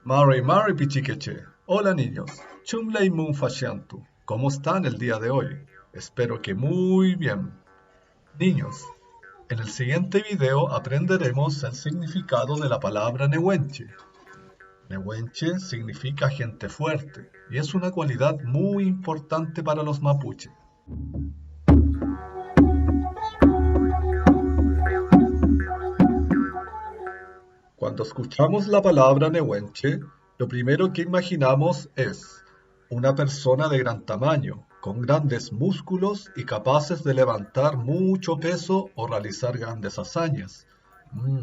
Mari Mari Pichiqueche. Hola niños. Chumley Mun Fashiantu. ¿Cómo están el día de hoy? Espero que muy bien. Niños, en el siguiente video aprenderemos el significado de la palabra Nehuenche. Nehuenche significa gente fuerte y es una cualidad muy importante para los mapuche. Cuando escuchamos la palabra Nehuenche, lo primero que imaginamos es una persona de gran tamaño, con grandes músculos y capaces de levantar mucho peso o realizar grandes hazañas.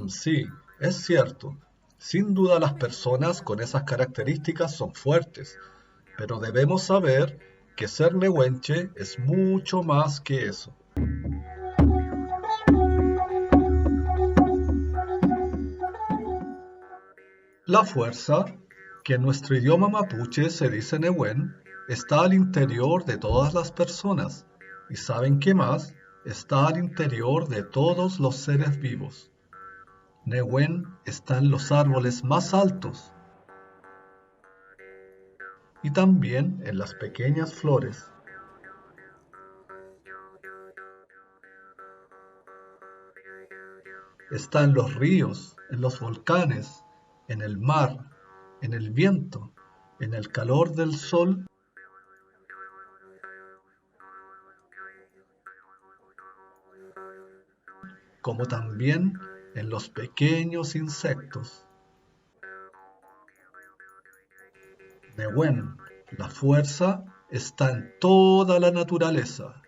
Sí, es cierto. Sin duda las personas con esas características son fuertes, pero debemos saber que ser Nehuenche es mucho más que eso. La fuerza, que en nuestro idioma mapuche se dice Nehuen, está al interior de todas las personas. ¿Y saben qué más? Está al interior de todos los seres vivos. Nehuen está en los árboles más altos y también en las pequeñas flores. Está en los ríos, en los volcanes, en el mar, en el viento, en el calor del sol, como también en los pequeños insectos. Nehuen, la fuerza está en toda la naturaleza.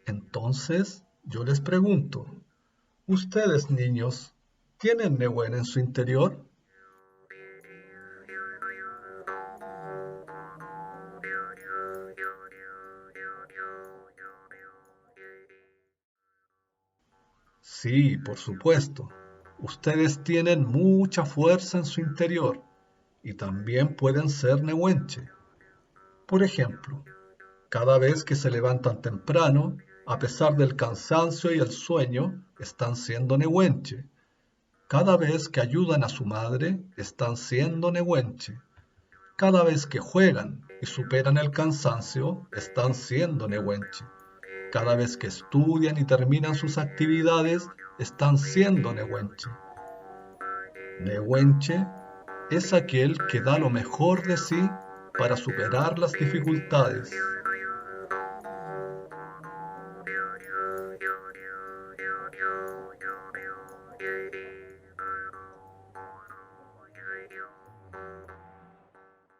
Entonces, yo les pregunto, ¿ustedes niños tienen Nehuen en su interior? Sí, por supuesto. Ustedes tienen mucha fuerza en su interior y también pueden ser nehuenche. Por ejemplo, cada vez que se levantan temprano, a pesar del cansancio y el sueño, están siendo nehuenche. Cada vez que ayudan a su madre, están siendo nehuenche. Cada vez que juegan y superan el cansancio, están siendo nehuenche. Cada vez que estudian y terminan sus actividades, están siendo nehuenche. Nehuenche es aquel que da lo mejor de sí para superar las dificultades.